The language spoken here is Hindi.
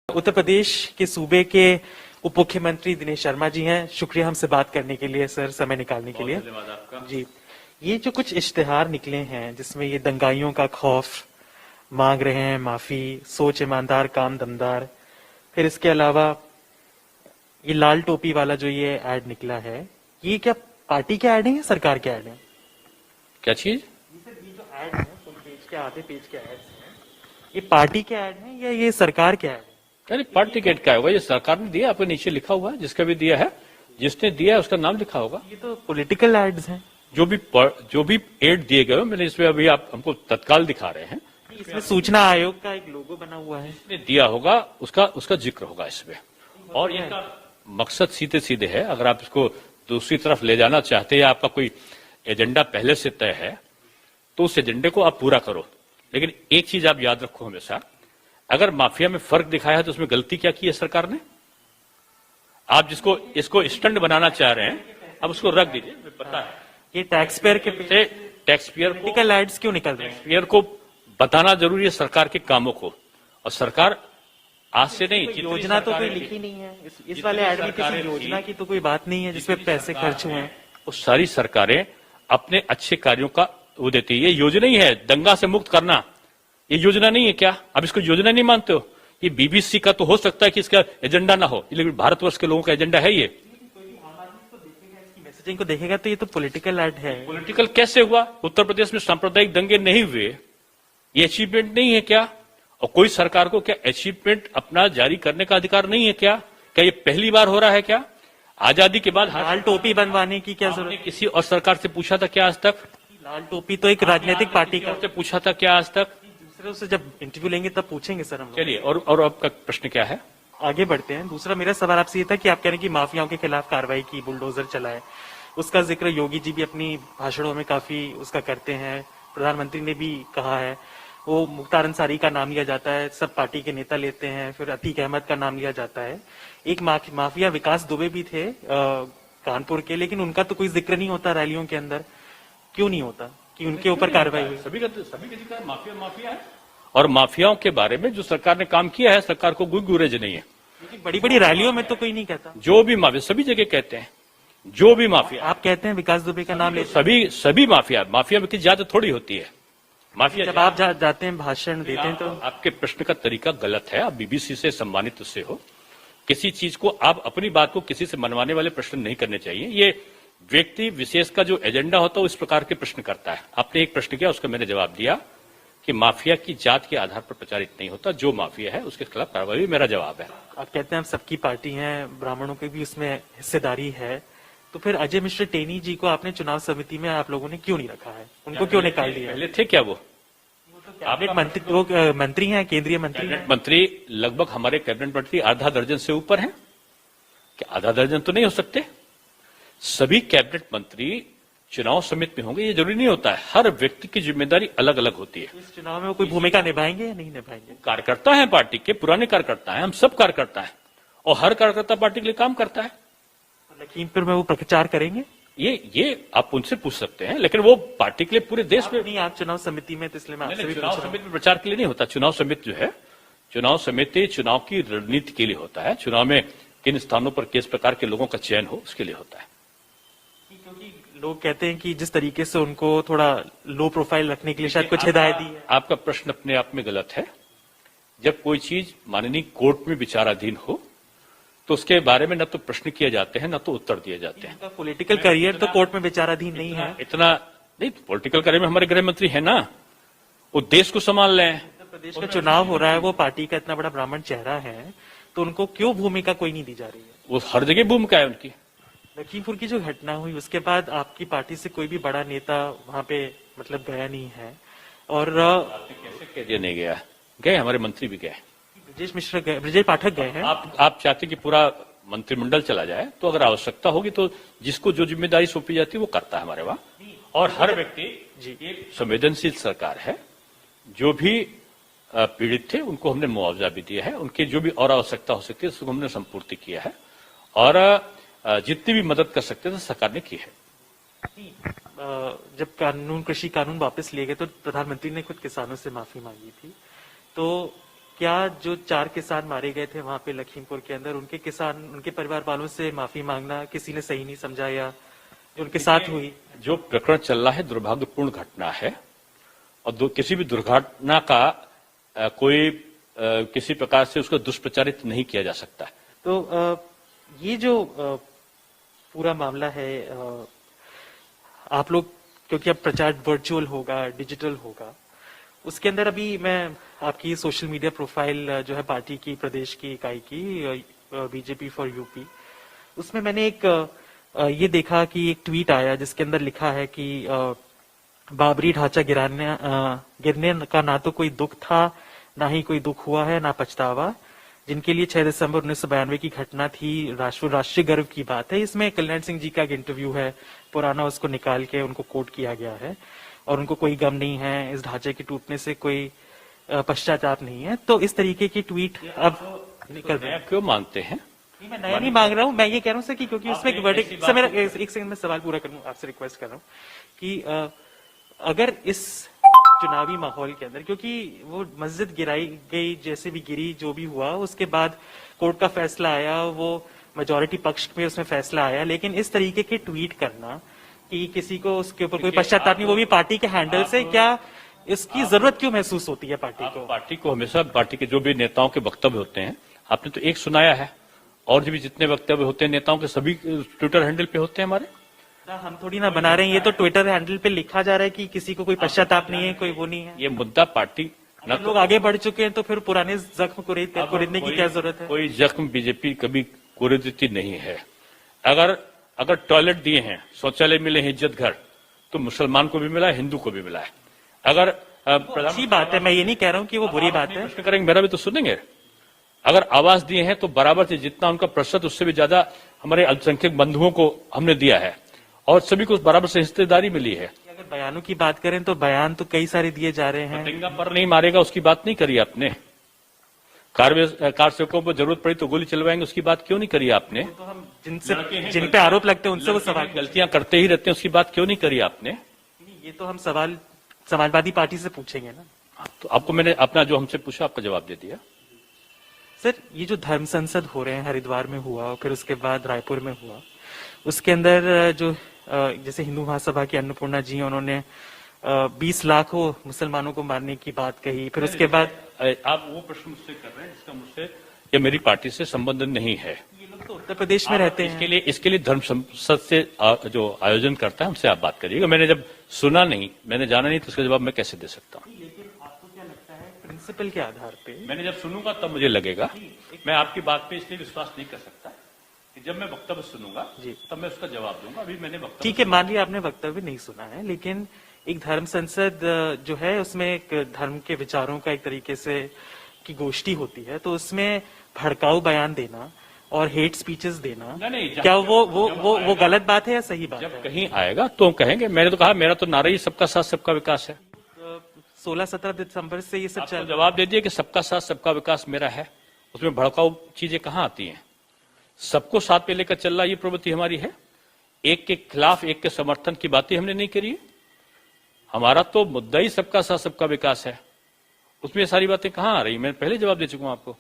उत्तर प्रदेश के सूबे के उप मुख्यमंत्री दिनेश शर्मा जी हैं। शुक्रिया हमसे बात करने के लिए सर, समय निकालने के लिए। धन्यवाद आपका। जी, ये जो कुछ इश्तिहार निकले हैं जिसमें ये दंगाइयों का खौफ मांग रहे हैं, माफी, सोच ईमानदार काम दमदार, फिर इसके अलावा ये लाल टोपी वाला जो ये ऐड निकला है, ये क्या पार्टी के ऐड है या सरकार के ऐड है? क्या चीज? ये जो ऐड है, फुल पेज के आधे पेज के ऐड हैं, ये पार्टी के ऐड है या ये सरकार के ऐड है? अरे पार्टी टिकट का होगा, ये सरकार ने दिया, आपको नीचे लिखा हुआ है, जिसका भी दिया है, जिसने दिया है उसका नाम लिखा होगा। ये तो पॉलिटिकल एड्स हैं। जो भी एड दिए गए, मैंने इसमें अभी आप हमको तत्काल दिखा रहे हैं, इसमें सूचना आयोग का एक लोगो बना हुआ है। जिसने दिया होगा उसका जिक्र होगा इसमें। और इसका मकसद सीधे सीधे है, अगर आप इसको दूसरी तरफ ले जाना चाहते हैं या आपका कोई एजेंडा पहले से तय है तो उस एजेंडे को आप पूरा करो। लेकिन एक चीज आप याद रखो हमेशा, अगर माफिया में फर्क दिखाया है तो उसमें गलती क्या की है सरकार ने? आप जिसको इसको स्टंट बनाना चाह रहे हैं, अब उसको रख दीजिए, मुझे पता है। ये टैक्स पेयर के टैक्सपेयर पॉलिटिकल एड्स क्यों निकल रहे हैं? टैक्सपेयर को बताना जरूरी है सरकार के कामों को। और सरकार आज से नहीं, जितनी योजना तो कोई सरकारें लिखी थी, नहीं है इस वाले ऐड में, किसी सरकारें योजना थी, की तो कोई बात नहीं है जिसपे पैसे खर्च हुए हैं। वो सारी सरकारें अपने अच्छे कार्यों का वो देती है। ये योजना ही है दंगा से मुक्त करना, ये योजना नहीं है क्या? अब इसको योजना नहीं मानते हो? ये बीबीसी का तो हो सकता है कि इसका एजेंडा ना हो, लेकिन भारतवर्ष के लोगों का एजेंडा है ये। मैसेजिंग को देखेगा तो ये तो पॉलिटिकल ऐड है। पॉलिटिकल कैसे हुआ? उत्तर प्रदेश में सांप्रदायिक दंगे नहीं हुए, ये अचीवमेंट नहीं है क्या? और कोई सरकार को क्या अचीवमेंट अपना जारी करने का अधिकार नहीं है क्या? क्या ये पहली बार हो रहा है क्या? आजादी के बाद लाल टोपी बनवाने की क्या आपने जरूरत? किसी और सरकार से पूछा था क्या आज तक? लाल टोपी तो एक राजनीतिक पार्टी का। से पूछा था क्या आज तक? दूसरे से जब इंटरव्यू लेंगे तब पूछेंगे सर हम लोग। चलिए, और आपका प्रश्न क्या है? आगे बढ़ते हैं। दूसरा मेरा सवाल आपसे ये था कि आप कह रहे हैं कि माफियाओं के खिलाफ कार्रवाई की, बुलडोजर चलाए, उसका जिक्र योगी जी भी अपनी भाषणों में काफी उसका करते हैं, प्रधानमंत्री ने भी कहा है। वो मुख्तार अंसारी का नाम लिया जाता है, सब पार्टी के नेता लेते हैं, फिर अतीक अहमद का नाम लिया जाता है। एक माफिया विकास दुबे भी थे कानपुर के, लेकिन उनका तो कोई जिक्र नहीं होता रैलियों के अंदर। क्यों नहीं होता कि उनके ऊपर कार्रवाई हुई? सभी का जिक्र माफिया है, और माफियाओं के बारे में जो सरकार ने काम किया है, सरकार को कोई गुरेज नहीं है। बड़ी बड़ी रैलियों में तो कोई नहीं कहता। जो भी माफिया, सभी जगह कहते हैं, जो भी माफिया। आप कहते हैं विकास दुबे का नाम लेते सभी माफिया में की ज्यादा थोड़ी होती है। माफिया जब आप जाते हैं भाषण देते हैं तो आपके प्रश्न का तरीका गलत है। आप बीबीसी से सम्मानित से हो, किसी चीज को आप अपनी बात को किसी से मनवाने वाले प्रश्न नहीं करने चाहिए। ये व्यक्ति विशेष का जो एजेंडा होता है, उस प्रकार के प्रश्न करता है। आपने एक प्रश्न किया, उसका मैंने जवाब दिया कि माफिया की जात के आधार पर प्रचारित नहीं होता, जो माफिया है उसके खिलाफ कार्रवाई, मेरा जवाब है। आप कहते हैं आप सबकी पार्टी है, ब्राह्मणों की भी उसमें हिस्सेदारी है, तो फिर अजय मिश्र टेनी जी को आपने चुनाव समिति में आप लोगों ने क्यों नहीं रखा है? उनको क्यों निकाल दिया? पहले थे क्या वो? मंत्री हैं, केंद्रीय मंत्री हैं। मंत्री लगभग हमारे कैबिनेट मंत्री आधा दर्जन से ऊपर हैं। क्या आधा दर्जन तो नहीं हो सकते? सभी कैबिनेट मंत्री चुनाव समिति में होंगे, ये जरूरी नहीं होता है। हर व्यक्ति की जिम्मेदारी अलग अलग होती है। इस चुनाव में वो कोई भूमिका निभाएंगे या नहीं निभाएंगे? कार्यकर्ता है, पार्टी के पुराने कार्यकर्ता है, हम सब कार्यकर्ता है, और हर कार्यकर्ता पार्टी के लिए काम करता है। लखीमपुर में वो प्रचार करेंगे? ये आप उनसे पूछ सकते हैं, लेकिन वो पार्टी के लिए पूरे देश में नहीं। आप चुनाव समिति में, तो इसलिए मैं आपसे भी चुनाव पूछ रहा हूं। समिति में प्रचार के लिए नहीं होता। चुनाव समिति जो है, चुनाव समिति चुनाव की रणनीति के लिए होता है। चुनाव में किन स्थानों पर किस प्रकार के लोगों का चयन हो, उसके लिए होता है। क्योंकि लोग कहते हैं कि जिस तरीके से उनको थोड़ा लो प्रोफाइल रखने के लिए शायद कुछ हिदायत दी है। आपका प्रश्न अपने आप में गलत है। जब कोई चीज माननीय कोर्ट में विचाराधीन हो तो उसके बारे में न तो प्रश्न किए जाते हैं, न तो उत्तर दिए जाते हैं। पॉलिटिकल करियर तो कोर्ट में विचाराधीन नहीं है। इतना नहीं, पॉलिटिकल करियर में हमारे गृह मंत्री है ना, वो देश को संभाल रहे हैं। उत्तर प्रदेश का चुनाव हो रहा है, वो पार्टी का इतना बड़ा ब्राह्मण चेहरा है, तो उनको क्यों भूमिका कोई नहीं दी जा रही है? वो हर जगह भूमिका है उनकी। लखीमपुर की जो घटना हुई उसके बाद आपकी पार्टी से कोई भी बड़ा नेता वहां पे मतलब गया नहीं है, और कैसे कह दिया नहीं गया? गए, हमारे मंत्री भी गए। ब्रजेश पाठक गए हैं। आप चाहते कि पूरा मंत्रिमंडल चला जाए, तो अगर आवश्यकता होगी तो जिसको जो जिम्मेदारी सौंपी जाती है वो करता है हमारे वहां। और हर व्यक्ति जी, एक संवेदनशील सरकार है। जो भी पीड़ित थे उनको हमने मुआवजा भी दिया है, उनकी जो भी और आवश्यकता हो सकती है उसको हमने संपूर्ति किया है, और जितनी भी मदद कर सकते थे सरकार ने की है। जब कृषि कानून वापस लिए गए तो प्रधानमंत्री ने खुद किसानों से माफी मांगी थी, तो क्या जो 4 किसान मारे गए थे वहां पे लखीमपुर के अंदर, उनके किसान, उनके परिवार वालों से माफी मांगना किसी ने सही नहीं समझा, या जो उनके साथ हुई? जो प्रकरण चल रहा है दुर्भाग्यपूर्ण घटना है, और किसी भी दुर्घटना का कोई किसी प्रकार से उसको दुष्प्रचारित नहीं किया जा सकता। तो ये जो पूरा मामला है, आप लोग, क्योंकि अब प्रचार वर्चुअल होगा, डिजिटल होगा, उसके अंदर अभी मैं आपकी सोशल मीडिया प्रोफाइल जो है पार्टी की प्रदेश की इकाई की, बीजेपी फॉर यूपी, उसमें मैंने एक ये देखा कि एक ट्वीट आया जिसके अंदर लिखा है कि बाबरी ढांचा गिरने का ना तो कोई दुख था, ना ही कोई दुख हुआ है, ना पछतावा, जिनके लिए 6 दिसंबर 1992 की घटना थी राष्ट्रीय गर्व की बात है। इसमें कल्याण सिंह जी का एक इंटरव्यू है पुराना, उसको निकाल के उनको कोट किया गया है, और उनको कोई गम नहीं है, इस ढांचे के टूटने से कोई पश्चाताप नहीं है। तो इस तरीके की ट्वीट अब निकल रहे हैं। क्यों मानते हैं? नहीं, मैं नया नहीं मांग रहा हूं, मैं ये कह रहा हूं सर कि क्योंकि उसमें एक वर्डिक्ट, सर मेरा एक सेकंड में सवाल पूरा करूं, आपसे रिक्वेस्ट कर रहा हूं कि अगर इस चुनावी माहौल के अंदर, क्योंकि वो मस्जिद गिराई गई, जैसे भी गिरी, जो भी हुआ, उसके बाद कोर्ट का फैसला आया, वो मेजोरिटी पक्ष में उसमें फैसला आया, लेकिन इस तरीके के ट्वीट करना कि किसी को उसके ऊपर कोई पश्चाताप नहीं, वो भी पार्टी के हैंडल से, क्या इसकी जरूरत क्यों महसूस होती है पार्टी को? पार्टी को हमेशा पार्टी के जो भी नेताओं के वक्तव्य होते हैं, आपने तो एक सुनाया है, और जो भी जितने वक्तव्य होते हैं नेताओं के सभी ट्विटर हैंडल पे होते हैं हमारे। हम थोड़ी ना बना रहे हैं, ये तो ट्विटर हैंडल पे लिखा जा रहा है कि किसी को कोई पश्चाताप नहीं है, कोई वो नहीं है। ये मुद्दा पार्टी न लोग आगे बढ़ चुके हैं तो फिर पुराने जख्म कुरेदने की क्या जरूरत है? कोई जख्म बीजेपी कभी कुरेदती नहीं है। अगर टॉयलेट दिए हैं, शौचालय मिले हैं, इज्जत घर, तो मुसलमान को भी मिला है, हिंदू को भी मिला है। अगर अच्छी बात है, मैं ये नहीं कह रहा हूँ कि वो बुरी बात है। प्रश्न करेंगे, मेरा भी तो सुनेंगे। अगर आवाज दिए हैं तो बराबर से जितना उनका प्रतिशत, उससे भी ज्यादा हमारे अल्पसंख्यक बंधुओं को हमने दिया है, और सभी को बराबर से हिस्सेदारी मिली है। अगर बयानों की बात करें तो बयान तो कई सारे दिए जा रहे हैं। पतंगा पर नहीं मारेगा उसकी बात नहीं करी आपने। कार सेवकों पर जरूरत पड़ी तो गोली चलवाएंगे, उसकी बात क्यों नहीं करी आपने? तो हम जिन पे आरोप लगते हैं उनसे वो सवाल, गलतियां करते ही रहते हैं, उसकी बात क्यों नहीं करी आपने? ये तो हम सवाल समाजवादी पार्टी से पूछेंगे ना। तो आपको मैंने अपना जो हमसे पूछा आपका जवाब दे दिया। सर, ये जो धर्म संसद हो रहे हैं, हरिद्वार में हुआ, फिर उसके बाद रायपुर में हुआ, उसके अंदर जो जैसे हिंदू महासभा की अन्नपूर्णा जी, उन्होंने 20 लाख मुसलमानों को मारने की बात कही, फिर उसके बाद आप वो प्रश्न मुझसे कर रहे हैं जिसका मुझसे या मेरी पार्टी से संबंध नहीं है। ये लोग तो उत्तर प्रदेश में रहते हैं। इसके लिए धर्म संसद से जो आयोजन करता है उनसे आप बात करिएगा। मैंने जब सुना नहीं, मैंने जाना नहीं, तो उसका जवाब मैं कैसे दे सकता हूँ? लेकिन आपको क्या लगता है प्रिंसिपल के आधार पे? मैंने जब सुनूंगा तब मुझे लगेगा। मैं आपकी बात पे इसलिए विश्वास नहीं कर सकता कि जब मैं वक्तव्य सुनूंगा तब मैं उसका जवाब दूंगा। अभी मैंने वक्तव्य, ठीक है, मान लिया आपने वक्तव्य नहीं सुना है, लेकिन एक धर्म संसद जो है उसमें एक धर्म के विचारों का एक तरीके से की गोष्ठी होती है, तो उसमें भड़काऊ बयान देना और हेट स्पीचेस देना, नहीं, क्या वो गलत बात है या सही बात है? जब कहीं आएगा तो हम कहेंगे। मैंने तो कहा मेरा तो नारा ही सबका साथ सबका विकास है। 16-17 दिसंबर से ये सब चल, जवाब दे दिए कि सबका साथ सबका विकास मेरा है, उसमें भड़काऊ चीजें कहाँ आती हैं? सबको साथ पे लेकर चल रहा, ये प्रवृत्ति हमारी है। एक के खिलाफ एक के समर्थन की बातें हमने नहीं करी है। हमारा तो मुद्दा ही सबका साथ सबका विकास है, उसमें सारी बातें कहाँ आ रही? मैं पहले जवाब दे चुका हूं आपको।